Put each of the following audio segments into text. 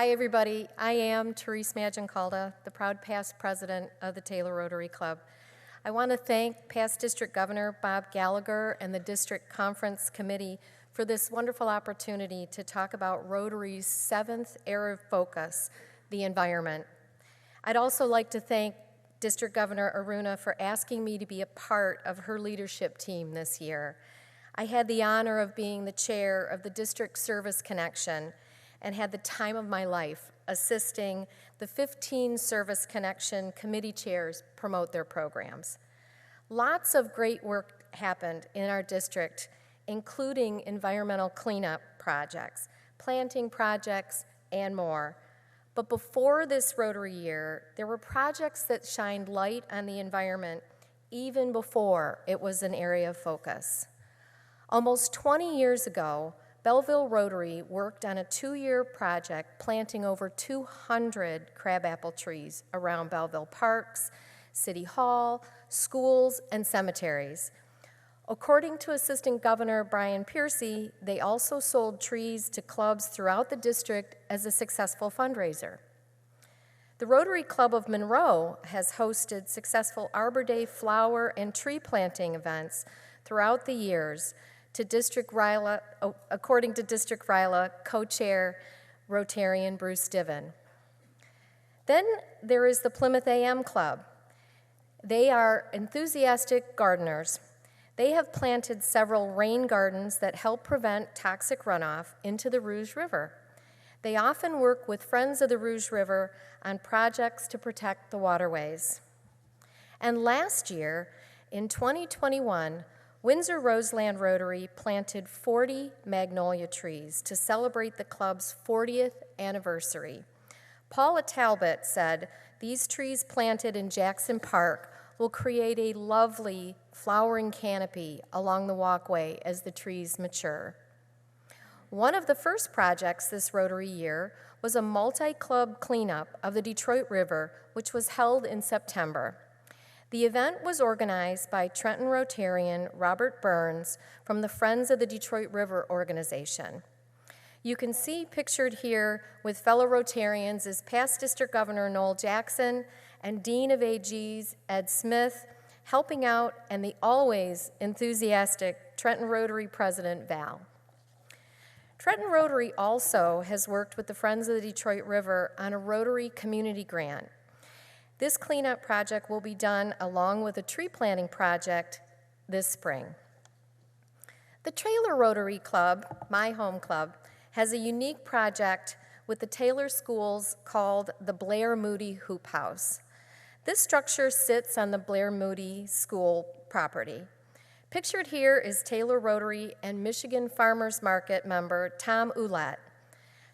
Hi, everybody. I am Therese Maggioncalda, the proud past president of the Taylor Rotary Club. I want to thank past District Governor Bob Gallagher and the District Conference Committee for this wonderful opportunity to talk about Rotary's 7th area of focus, the environment. I'd also like to thank District Governor Aruna for asking me to be a part of her leadership team this year. I had the honor of being the chair of the District Service Connection and had the time of my life assisting the 15 Service Connection committee chairs promote their programs. Lots of great work happened in our district, including environmental cleanup projects, planting projects, and more. But before this Rotary year, there were projects that shined light on the environment even before it was an area of focus. Almost 20 years ago, Belleville Rotary worked on a 2-year project planting over 200 crabapple trees around Belleville parks, City Hall, schools, and cemeteries. According to Assistant Governor Brian Piercy, they also sold trees to clubs throughout the district as a successful fundraiser. The Rotary Club of Monroe has hosted successful Arbor Day flower and tree planting events throughout the years, according to District RILA co-chair Rotarian Bruce Diven. Then there is the Plymouth AM Club. They are enthusiastic gardeners. They have planted several rain gardens that help prevent toxic runoff into the Rouge River. They often work with Friends of the Rouge River on projects to protect the waterways. And last year, in 2021, Windsor Roseland Rotary planted 40 magnolia trees to celebrate the club's 40th anniversary. Paula Talbot said, "These trees planted in Jackson Park will create a lovely flowering canopy along the walkway as the trees mature." One of the first projects this Rotary year was a multi-club cleanup of the Detroit River, which was held in September. The event was organized by Trenton Rotarian Robert Burns from the Friends of the Detroit River organization. You can see pictured here with fellow Rotarians is past District Governor Noel Jackson and Dean of AGs Ed Smith, helping out, and the always enthusiastic Trenton Rotary President Val. Trenton Rotary also has worked with the Friends of the Detroit River on a Rotary community grant. This cleanup project will be done along with a tree planting project this spring. The Taylor Rotary Club, my home club, has a unique project with the Taylor schools called the Blair Moody Hoop House. This structure sits on the Blair Moody School property. Pictured here is Taylor Rotary and Michigan Farmers Market member Tom Ouellette.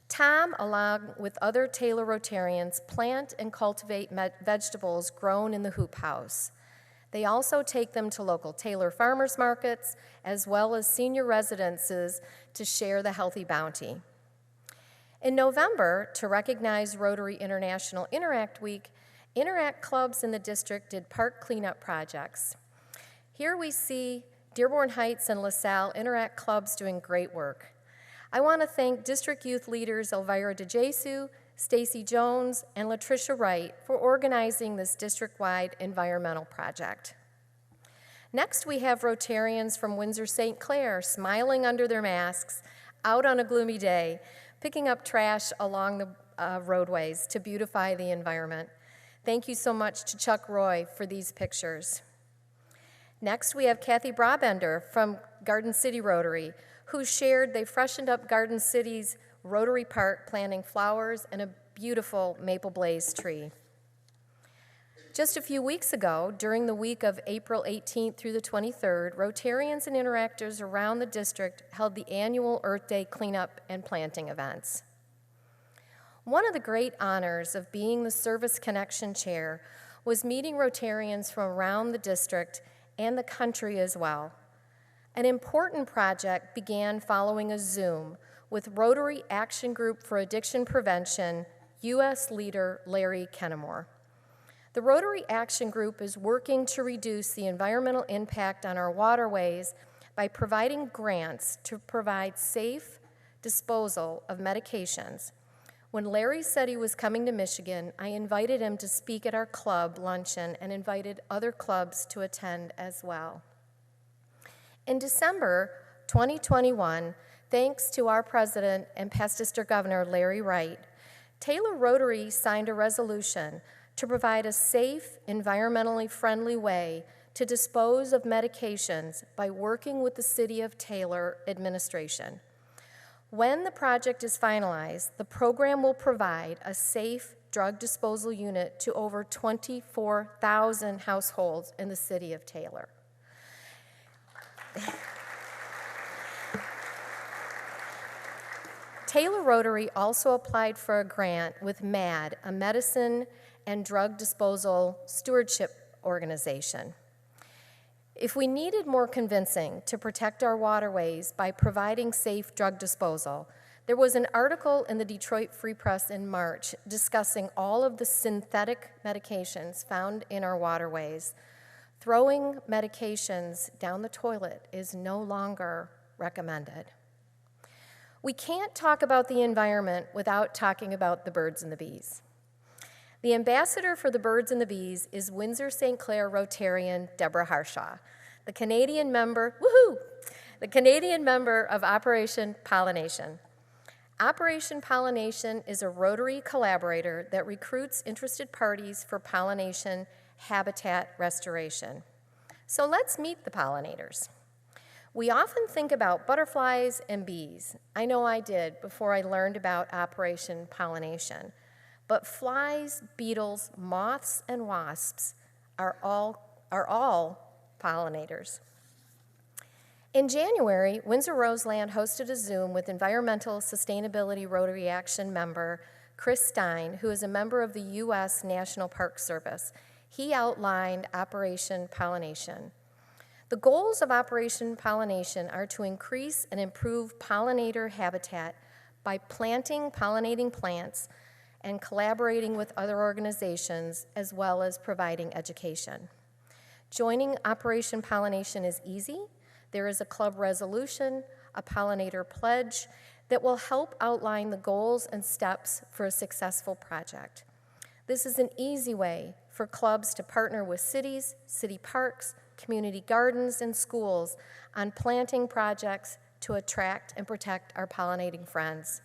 Tom, along with other Taylor Rotarians, plant and cultivate vegetables grown in the hoop house. They also take them to local Taylor farmers markets as well as senior residences to share the healthy bounty. In November, to recognize Rotary International Interact Week, Interact clubs in the district did park cleanup projects. Here we see Dearborn Heights and LaSalle Interact clubs doing great work. I want to thank district youth leaders Elvira DeJesu, Stacy Jones, and Latricia Wright for organizing this district-wide environmental project. Next, we have Rotarians from Windsor St. Clair smiling under their masks, out on a gloomy day, picking up trash along the roadways to beautify the environment. Thank you so much to Chuck Roy for these pictures. Next, we have Kathy Brabender from Garden City Rotary, who shared they freshened up Garden City's Rotary Park, planting flowers and a beautiful maple blaze tree. Just a few weeks ago, during the week of April 18th through the 23rd, Rotarians and interactors around the district held the annual Earth Day cleanup and planting events. One of the great honors of being the Service Connection Chair was meeting Rotarians from around the district and the country as well. An important project began following a Zoom with Rotary Action Group for Addiction Prevention, U.S. leader Larry Kennemore. The Rotary Action Group is working to reduce the environmental impact on our waterways by providing grants to provide safe disposal of medications. When Larry said he was coming to Michigan, I invited him to speak at our club luncheon and invited other clubs to attend as well. In December 2021, thanks to our president and past district governor, Larry Wright, Taylor Rotary signed a resolution to provide a safe, environmentally friendly way to dispose of medications by working with the City of Taylor administration. When the project is finalized, the program will provide a safe drug disposal unit to over 24,000 households in the City of Taylor. Taylor Rotary also applied for a grant with MAD, a medicine and drug disposal stewardship organization. If we needed more convincing to protect our waterways by providing safe drug disposal, there was an article in the Detroit Free Press in March discussing all of the synthetic medications found in our waterways. Throwing medications down the toilet is no longer recommended. We can't talk about the environment without talking about the birds and the bees. The ambassador for the birds and the bees is Windsor-St. Clair Rotarian Deborah Harshaw, the Canadian member of Operation Pollination. Operation Pollination is a Rotary collaborator that recruits interested parties for pollination habitat restoration. So let's meet the pollinators. We often think about butterflies and bees. I know I did before I learned about Operation Pollination. But flies, beetles, moths, and wasps are all pollinators. In January, Windsor Roseland hosted a Zoom with Environmental Sustainability Rotary Action member Chris Stein, who is a member of the U.S. National Park Service. He outlined Operation Pollination. The goals of Operation Pollination are to increase and improve pollinator habitat by planting pollinating plants and collaborating with other organizations, as well as providing education. Joining Operation Pollination is easy. There is a club resolution, a pollinator pledge that will help outline the goals and steps for a successful project. This is an easy way for clubs to partner with cities, city parks, community gardens, and schools on planting projects to attract and protect our pollinating friends.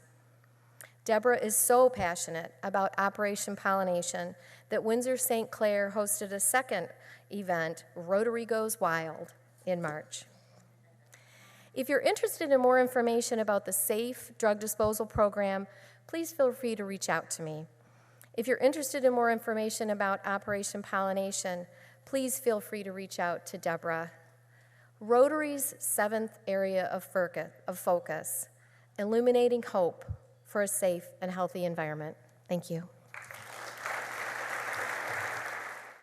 Deborah is so passionate about Operation Pollination that Windsor-St. Clair hosted a second event, Rotary Goes Wild, in March. If you're interested in more information about the Safe Drug Disposal Program, please feel free to reach out to me. If you're interested in more information about Operation Pollination, please feel free to reach out to Deborah. Rotary's seventh area of focus, illuminating hope for a safe and healthy environment. Thank you.